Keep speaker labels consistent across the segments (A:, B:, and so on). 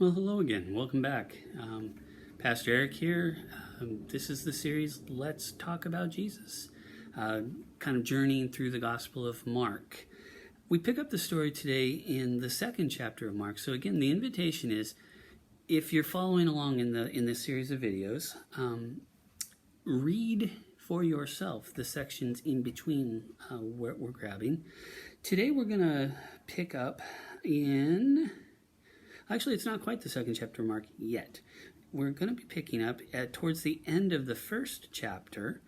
A: Well, hello again. Welcome back. Pastor Eric here. This is the series Let's Talk About Jesus, kind of journeying through the Gospel of Mark. We pick up the story today in the second chapter of Mark. So again, the invitation is, if you're following along in this series of videos, read for yourself the sections in between what we're grabbing. Today we're going to pick up in... Actually, it's not quite the second chapter of Mark yet. We're going to be picking up towards the end of the first chapter.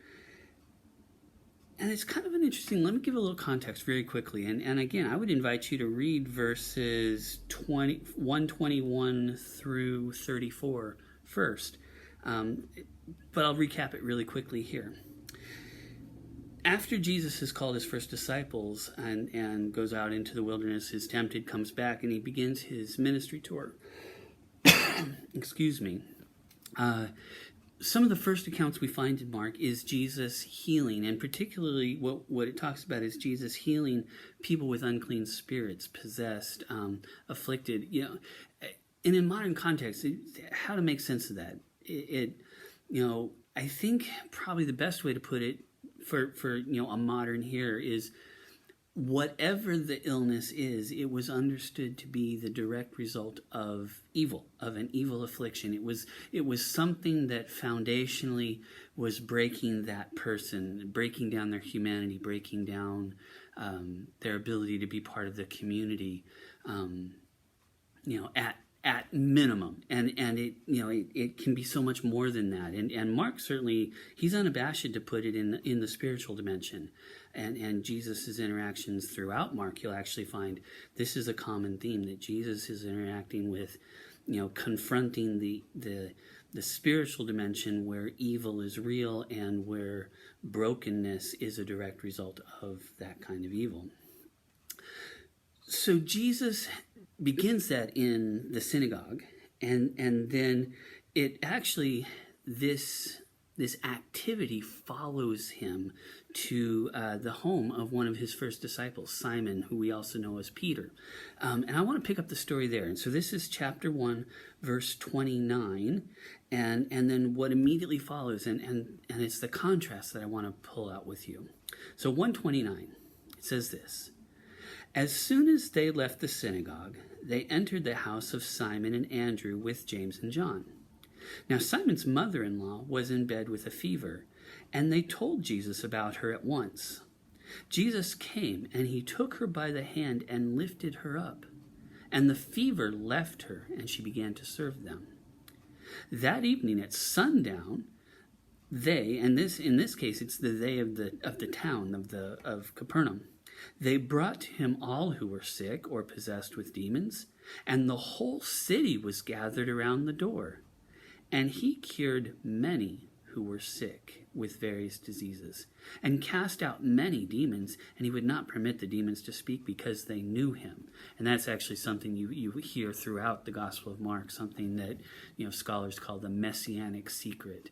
A: And it's kind of an interesting, let me give a little context very quickly. And again, I would invite you to read verses 121 through 34 first. But I'll recap it really quickly here. After Jesus has called his first disciples and goes out into the wilderness, is tempted, comes back, and he begins his ministry tour. Excuse me. Some of the first accounts we find in Mark is Jesus healing, and particularly what it talks about is Jesus healing people with unclean spirits, possessed, afflicted. And in modern context, how to make sense of that? I think probably the best way to put it for a modern hearer is, whatever the illness is, it was understood to be the direct result of evil, of an evil affliction. It was something that foundationally was breaking that person, breaking down their humanity, breaking down their ability to be part of the community, at minimum, and it can be so much more than that. And Mark certainly, he's unabashed to put it in the spiritual dimension, and Jesus's interactions throughout Mark, you'll actually find this is a common theme, that Jesus is interacting with, confronting the spiritual dimension where evil is real and where brokenness is a direct result of that kind of evil. So Jesus begins that in the synagogue, and then it actually, this activity follows him to the home of one of his first disciples, Simon, who we also know as Peter. And I want to pick up the story there. And so this is chapter 1, verse 29, and then what immediately follows, and it's the contrast that I want to pull out with you. So 129, it says this: As soon as they left the synagogue, they entered the house of Simon and Andrew with James and John. Now Simon's mother-in-law was in bed with a fever, and they told Jesus about her at once. Jesus came, and he took her by the hand and lifted her up, and the fever left her, and she began to serve them. That evening at sundown, they, and in this case it's the they of the town of Capernaum, they brought to him all who were sick or possessed with demons, and the whole city was gathered around the door. And he cured many who were sick with various diseases, and cast out many demons, and he would not permit the demons to speak because they knew him. And that's actually something you hear throughout the Gospel of Mark, something that scholars call the messianic secret,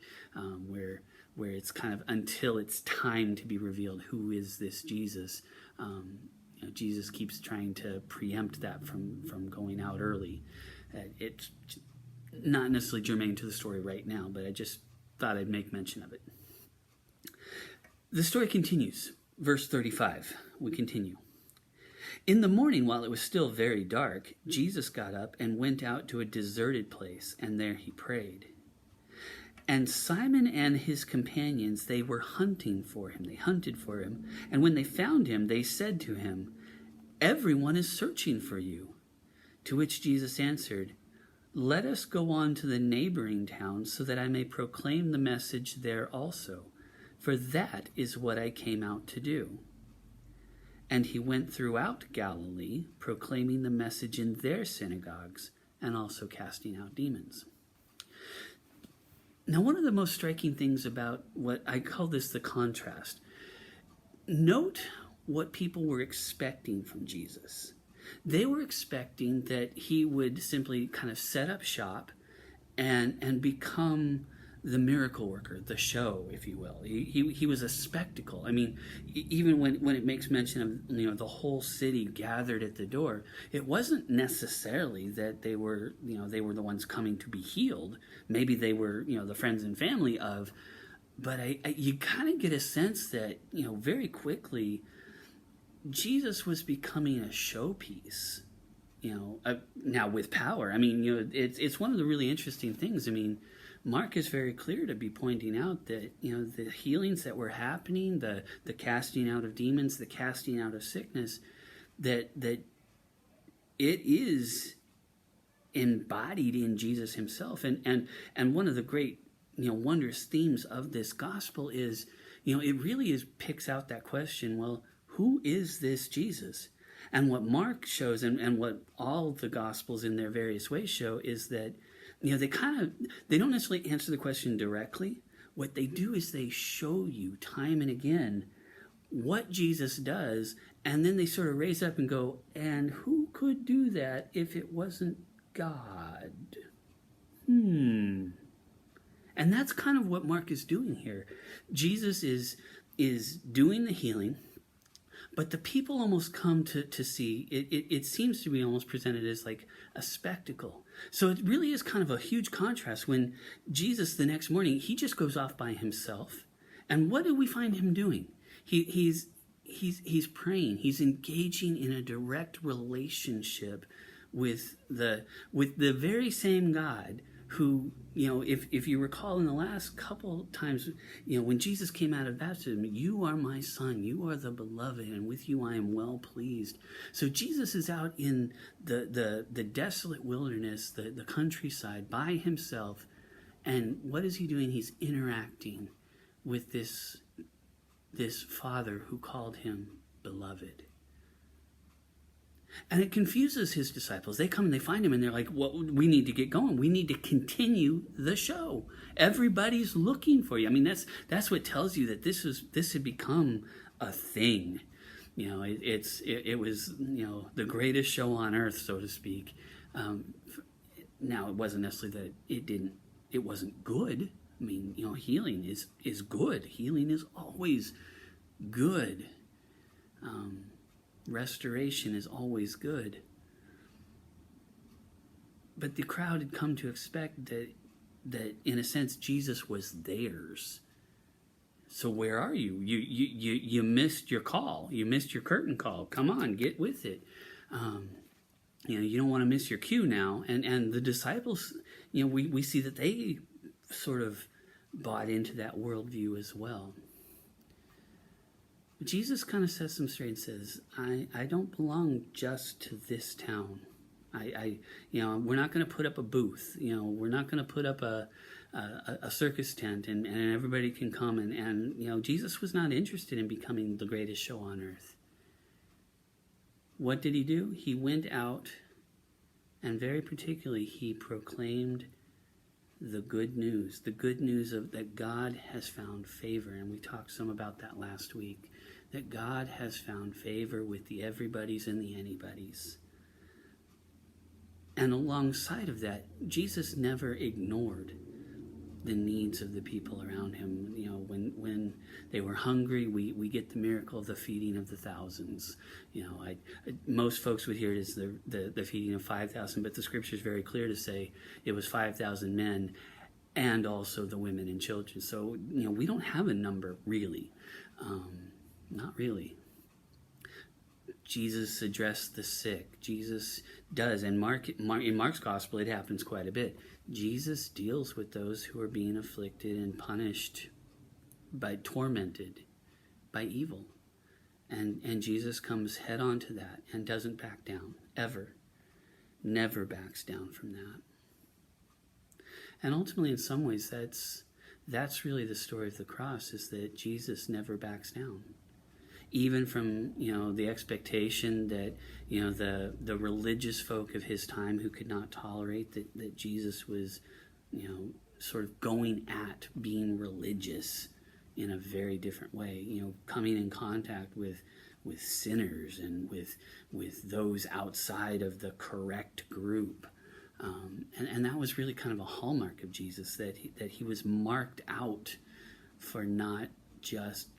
A: where it's kind of until it's time to be revealed, who is this Jesus? Jesus keeps trying to preempt that from going out early. It's not necessarily germane to the story right now, but I just thought I'd make mention of it. The story continues. Verse 35, we continue. In the morning, while it was still very dark, Jesus got up and went out to a deserted place, and there he prayed. And Simon and his companions, they were hunting for him. They hunted for him. And when they found him, they said to him, "Everyone is searching for you." To which Jesus answered, "Let us go on to the neighboring towns so that I may proclaim the message there also. For that is what I came out to do." And he went throughout Galilee, proclaiming the message in their synagogues and also casting out demons. Now, one of the most striking things about what I call this the contrast, note what people were expecting from Jesus. They were expecting that he would simply kind of set up shop and become the miracle worker, the show, if you will. He was a spectacle. I mean, even when it makes mention of the whole city gathered at the door, it wasn't necessarily that they were the ones coming to be healed. Maybe they were the friends and family of, but you kind of get a sense that very quickly Jesus was becoming a showpiece. Now with power. I mean, it's one of the really interesting things. I mean, Mark is very clear to be pointing out that the healings that were happening, the casting out of demons, the casting out of sickness, that it is embodied in Jesus himself. And one of the great wondrous themes of this gospel is it really picks out that question. Well, who is this Jesus? And what Mark shows, and what all the Gospels in their various ways show, is that they don't necessarily answer the question directly. What they do is they show you time and again what Jesus does, and then they sort of raise up and go, and who could do that if it wasn't God? And that's kind of what Mark is doing here. Jesus is doing the healing, but the people almost come to see, it seems to be almost presented as like a spectacle. So it really is kind of a huge contrast when Jesus the next morning, he just goes off by himself. And what do we find him doing? He's praying. He's engaging in a direct relationship with the very same God who, if you recall in the last couple times, when Jesus came out of baptism, you are my son, you are the beloved, and with you I am well pleased. So Jesus is out in the desolate wilderness, the countryside, by himself, and what is he doing? He's interacting with this Father who called him beloved. And it confuses his disciples. They come and they find him and they're like, well, we need to get going. We need to continue the show. Everybody's looking for you. I mean, that's what tells you that this had become a thing. It was the greatest show on earth, so to speak. Now it wasn't necessarily that it wasn't good. I mean, healing is good. Healing is always good. Restoration is always good. But the crowd had come to expect that in a sense Jesus was theirs. So where are you? You missed your call. You missed your curtain call. Come on, get with it. You don't want to miss your cue now. And the disciples, we see that they sort of bought into that worldview as well. Jesus kind of sets them straight and says, I don't belong just to this town. We're not going to put up a booth. We're not going to put up a circus tent and everybody can come. And Jesus was not interested in becoming the greatest show on earth. What did he do? He went out and very particularly he proclaimed the good news of that God has found favor. And we talked some about that last week. That God has found favor with the everybody's and the anybody's. And alongside of that, Jesus never ignored the needs of the people around him. When they were hungry, we get the miracle of the feeding of the thousands. Most folks would hear it as the feeding of 5,000, but the scripture is very clear to say it was 5,000 men and also the women and children. So, we don't have a number really. Not really. Jesus addressed the sick. Jesus does. And in Mark's gospel, it happens quite a bit. Jesus deals with those who are being afflicted and punished, tormented by evil. And Jesus comes head on to that and doesn't back down, ever. Never backs down from that. And ultimately, in some ways, that's really the story of the cross, is that Jesus never backs down. Even from, the expectation that, the religious folk of his time who could not tolerate that Jesus was, sort of going at being religious in a very different way, coming in contact with sinners and with those outside of the correct group. And that was really kind of a hallmark of Jesus, that he was marked out for not just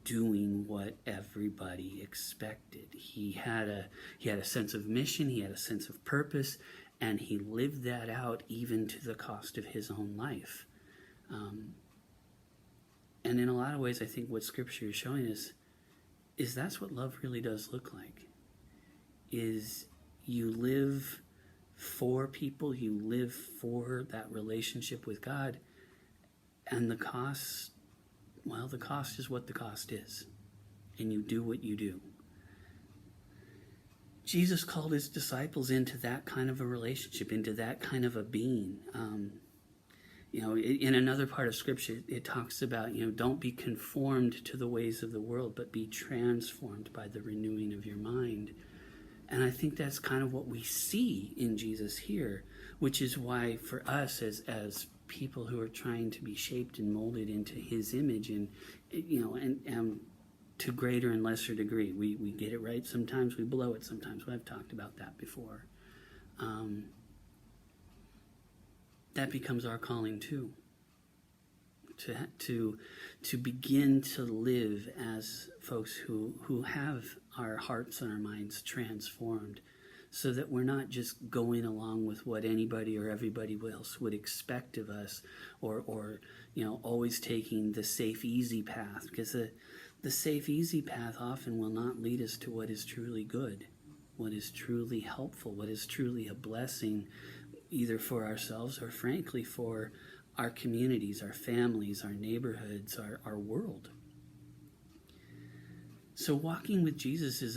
A: doing what everybody expected. He had a sense of mission, he had a sense of purpose, and he lived that out even to the cost of his own life. And in a lot of ways, I think what Scripture is showing us is that's what love really does look like. Is you live for people, you live for that relationship with God, and the cost is what the cost is, and you do what you do. Jesus called his disciples into that kind of a relationship, into that kind of a being. In another part of Scripture, it talks about, don't be conformed to the ways of the world, but be transformed by the renewing of your mind. And I think that's kind of what we see in Jesus here, which is why for us as people who are trying to be shaped and molded into his image, and to greater and lesser degree, we get it right sometimes, we blow it sometimes. I've talked about that before. That becomes our calling too, to begin to live as folks who have our hearts and our minds transformed, so that we're not just going along with what anybody or everybody else would expect of us, or always taking the safe, easy path, because the safe, easy path often will not lead us to what is truly good, what is truly helpful, what is truly a blessing, either for ourselves or frankly for our communities, our families, our neighborhoods, our world. So walking with Jesus is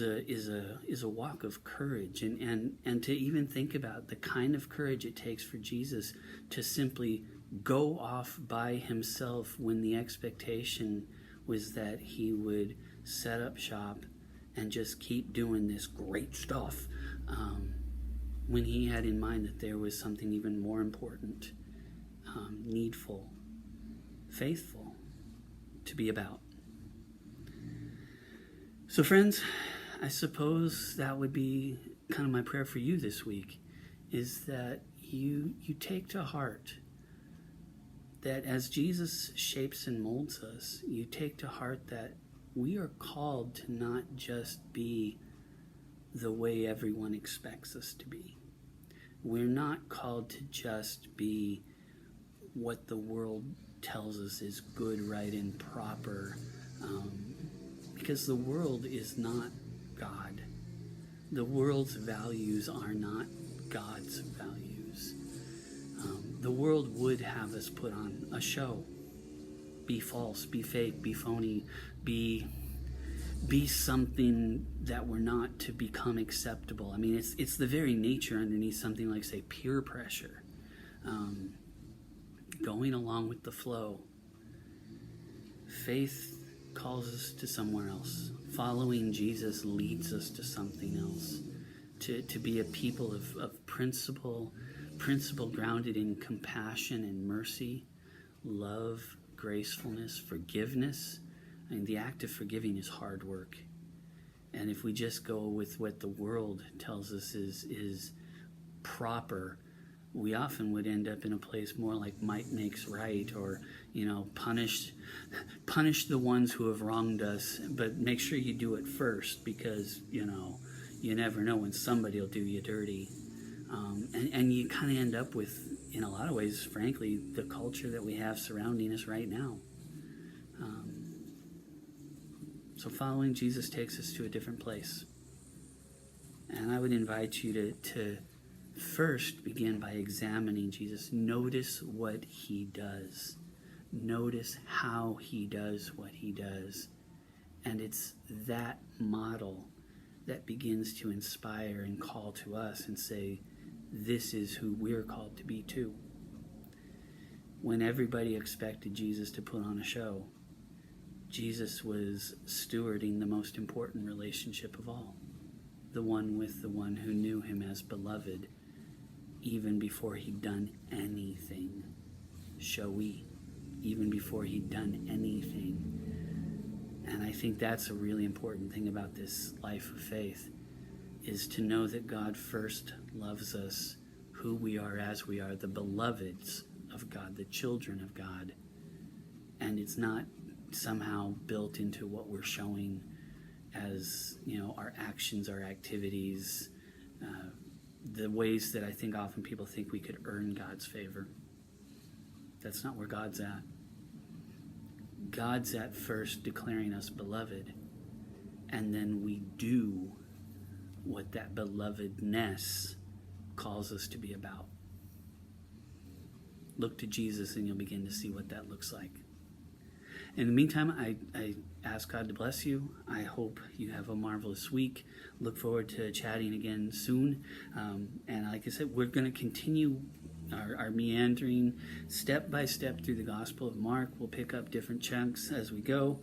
A: a walk of courage, and to even think about the kind of courage it takes for Jesus to simply go off by himself when the expectation was that he would set up shop and just keep doing this great stuff, when he had in mind that there was something even more important, needful, faithful to be about. So friends, I suppose that would be kind of my prayer for you this week, is that you take to heart that as Jesus shapes and molds us, you take to heart that we are called to not just be the way everyone expects us to be. We're not called to just be what the world tells us is good, right, and proper, because the world is not God. The world's values are not God's values. The world would have us put on a show, be false, be fake, be phony, be something that we're not, to become acceptable. I mean, it's the very nature underneath something like, say, peer pressure, going along with the flow. Faith calls us to somewhere else. Following Jesus leads us to something else, to be a people of principle grounded in compassion and mercy, love, gracefulness, forgiveness. I mean, the act of forgiving is hard work. And if we just go with what the world tells us is proper, we often would end up in a place more like might makes right, or, punish the ones who have wronged us, but make sure you do it first, because, you never know when somebody will do you dirty. And you kind of end up with, in a lot of ways, frankly, the culture that we have surrounding us right now. So following Jesus takes us to a different place. And I would invite you to first begin by examining Jesus. Notice what he does. Notice how he does what he does. And it's that model that begins to inspire and call to us and say, this is who we're called to be too. When everybody expected Jesus to put on a show, Jesus was stewarding the most important relationship of all, the one with the one who knew him as beloved, even before he'd done anything showy, even before he'd done anything. And I think that's a really important thing about this life of faith, is to know that God first loves us who we are as we are the beloveds of God, the children of God. And it's not somehow built into what we're showing as, our actions, our activities, the ways that I think often people think we could earn God's favor. That's not where God's at. God's at first declaring us beloved, and then we do what that belovedness calls us to be about. Look to Jesus and you'll begin to see what that looks like. In the meantime, I ask God to bless you. I hope you have a marvelous week. Look forward to chatting again soon. And like I said, we're going to continue our meandering step by step through the Gospel of Mark. We'll pick up different chunks as we go.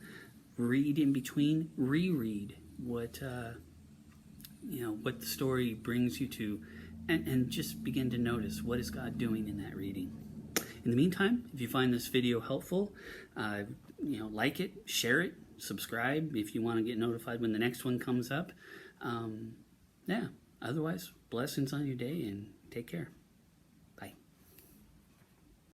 A: Read in between. Reread what the story brings you to, and just begin to notice what is God doing in that reading. In the meantime, if you find this video helpful, like it, share it, subscribe if you want to get notified when the next one comes up. Otherwise, blessings on your day and take care.